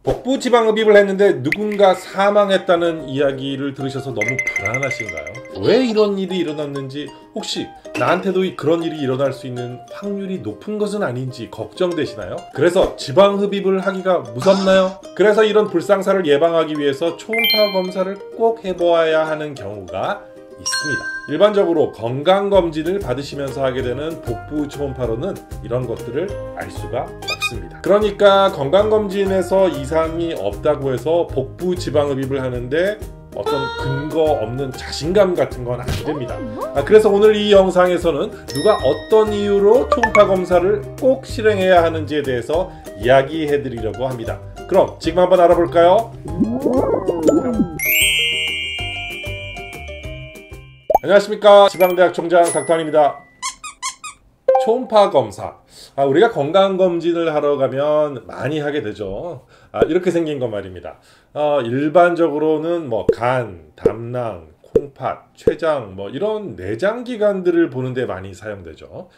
복부 지방흡입을 했는데 누군가 사망했다는 이야기를 들으셔서 너무 불안하신가요? 왜 이런 일이 일어났는지, 혹시 나한테도 그런 일이 일어날 수 있는 확률이 높은 것은 아닌지 걱정되시나요? 그래서 지방흡입을 하기가 무섭나요? 그래서 이런 불상사를 예방하기 위해서 초음파 검사를 꼭 해보아야 하는 경우가 있습니다. 일반적으로 건강검진을 받으시면서 하게 되는 복부 초음파로는 이런 것들을 알 수가 없습니다. 그러니까 건강검진에서 이상이 없다고 해서 복부 지방흡입을 하는데 어떤 근거 없는 자신감 같은 건 안 됩니다. 그래서 오늘 이 영상에서는 누가 어떤 이유로 초음파 검사를 꼭 실행해야 하는지에 대해서 이야기해 드리려고 합니다. 그럼 지금 한번 알아볼까요? 안녕하십니까, 지방대학 총장 닥터환입니다. 초음파 검사, 우리가 건강검진을 하러 가면 많이 하게 되죠. 이렇게 생긴 것 말입니다. 일반적으로는 간, 담낭, 콩팥, 췌장 이런 내장기관들을 보는데 많이 사용되죠.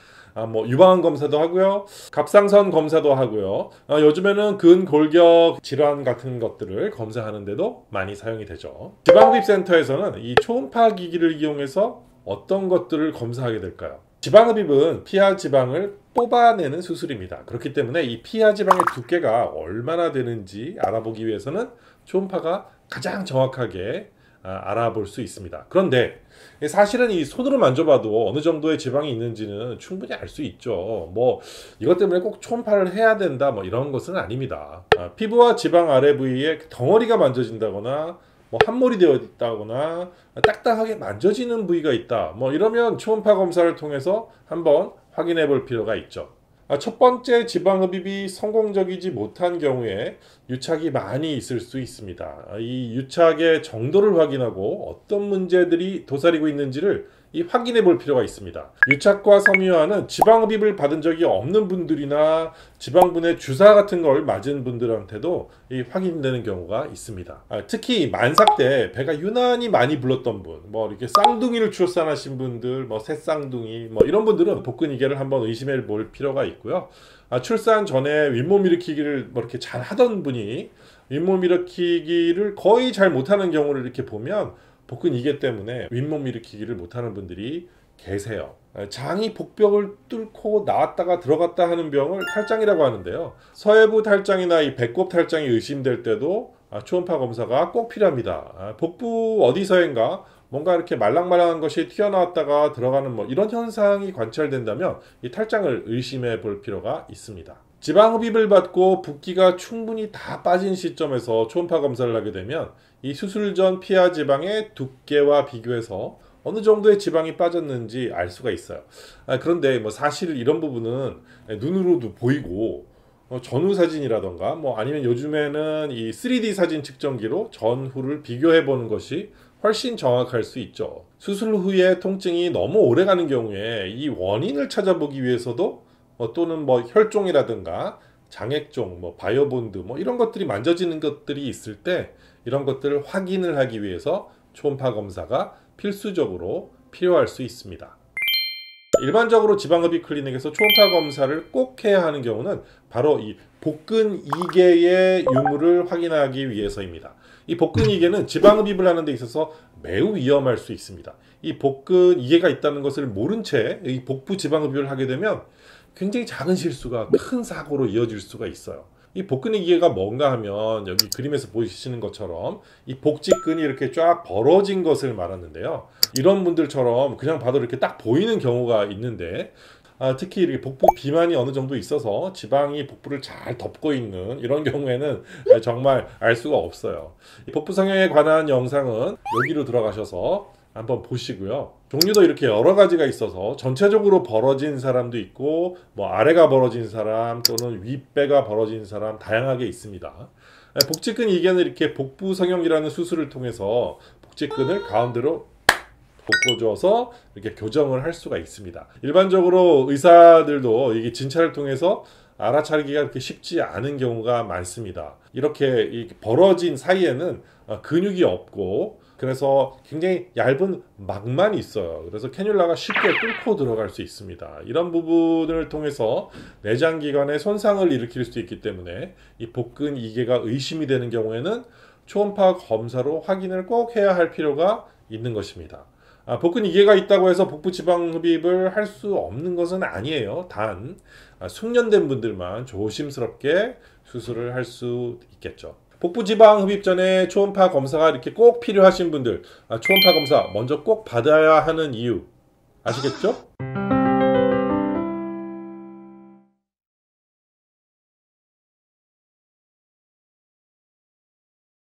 유방암 검사도 하고요, 갑상선 검사도 하고요, 요즘에는 근골격 질환 같은 것들을 검사하는데도 많이 사용이 되죠. 지방흡입센터에서는 이 초음파 기기를 이용해서 어떤 것들을 검사하게 될까요? 지방흡입은 피하 지방을 뽑아내는 수술입니다. 그렇기 때문에 이 피하 지방의 두께가 얼마나 되는지 알아보기 위해서는 초음파가 가장 정확하게 알아볼 수 있습니다. 그런데 사실은 이 손으로 만져봐도 어느 정도의 지방이 있는지는 충분히 알 수 있죠. 이것 때문에 꼭 초음파를 해야 된다 이런 것은 아닙니다. 피부와 지방 아래 부위에 덩어리가 만져진다거나 함몰이 되어 있다거나 딱딱하게 만져지는 부위가 있다 이러면 초음파 검사를 통해서 한번 확인해 볼 필요가 있죠. 첫 번째, 지방흡입이 성공적이지 못한 경우에 유착이 많이 있을 수 있습니다. 이 유착의 정도를 확인하고 어떤 문제들이 도사리고 있는지를 확인해 볼 필요가 있습니다. 유착과 섬유화는 지방흡입을 받은 적이 없는 분들이나 지방분해 주사 같은 걸 맞은 분들한테도 확인되는 경우가 있습니다. 특히 만삭 때 배가 유난히 많이 불렀던 분, 이렇게 쌍둥이를 출산하신 분들, 새쌍둥이 이런 분들은 복근 이개를 한번 의심해 볼 필요가 있고요. 출산 전에 윗몸 일으키기를 이렇게 잘 하던 분이 윗몸 일으키기를 거의 잘 못하는 경우를 이렇게 보면 복근 이개 때문에 윗몸 일으키기를 못하는 분들이 계세요. 장이 복벽을 뚫고 나왔다가 들어갔다 하는 병을 탈장이라고 하는데요. 서해부 탈장이나 이 배꼽 탈장이 의심될 때도 초음파 검사가 꼭 필요합니다. 복부 어디서인가 뭔가 이렇게 말랑말랑한 것이 튀어나왔다가 들어가는 이런 현상이 관찰된다면 이 탈장을 의심해 볼 필요가 있습니다. 지방흡입을 받고 붓기가 충분히 다 빠진 시점에서 초음파 검사를 하게 되면 이 수술 전 피하 지방의 두께와 비교해서 어느 정도의 지방이 빠졌는지 알 수가 있어요. 그런데 사실 이런 부분은 눈으로도 보이고 전후 사진이라던가 아니면 요즘에는 이 3D 사진 측정기로 전후를 비교해 보는 것이 훨씬 정확할 수 있죠. 수술 후에 통증이 너무 오래 가는 경우에 이 원인을 찾아보기 위해서도 또는 혈종이라든가 장액종, 바이오본드 이런 것들이 만져지는 것들이 있을 때 이런 것들을 확인을 하기 위해서 초음파 검사가 필수적으로 필요할 수 있습니다. 일반적으로 지방흡입 클리닉에서 초음파 검사를 꼭 해야 하는 경우는 바로 이 복근 이개의 유무를 확인하기 위해서입니다. 이 복근 이개는 지방흡입을 하는 데 있어서 매우 위험할 수 있습니다. 이 복근 이개가 있다는 것을 모른 채 이 복부 지방흡입을 하게 되면 굉장히 작은 실수가 큰 사고로 이어질 수가 있어요. 이 복근 이개가 뭔가 하면 여기 그림에서 보이시는 것처럼 이 복직근이 이렇게 쫙 벌어진 것을 말하는데요. 이런 분들처럼 그냥 봐도 이렇게 딱 보이는 경우가 있는데 특히 이렇게 복부 비만이 어느 정도 있어서 지방이 복부를 잘 덮고 있는 이런 경우에는 정말 알 수가 없어요. 복부 성형에 관한 영상은 여기로 들어가셔서 한번 보시고요. 종류도 이렇게 여러 가지가 있어서 전체적으로 벌어진 사람도 있고 아래가 벌어진 사람 또는 윗배가 벌어진 사람 다양하게 있습니다. 복직근 이개는 이렇게 복부 성형이라는 수술을 통해서 복직근을 가운데로 돋궈줘서 이렇게 교정을 할 수가 있습니다. 일반적으로 의사들도 이게 진찰을 통해서 알아차리기가 그렇게 쉽지 않은 경우가 많습니다. 이렇게 이 벌어진 사이에는 근육이 없고 그래서 굉장히 얇은 막만 있어요. 그래서 캐뉼라가 쉽게 뚫고 들어갈 수 있습니다. 이런 부분을 통해서 내장기관에 손상을 일으킬 수 있기 때문에 이 복근 이개가 의심이 되는 경우에는 초음파 검사로 확인을 꼭 해야 할 필요가 있는 것입니다. 복근 이개가 있다고 해서 복부 지방 흡입을 할 수 없는 것은 아니에요. 단 숙련된 분들만 조심스럽게 수술을 할 수 있겠죠. 복부 지방 흡입 전에 초음파 검사가 이렇게 꼭 필요하신 분들, 초음파 검사 먼저 꼭 받아야 하는 이유 아시겠죠?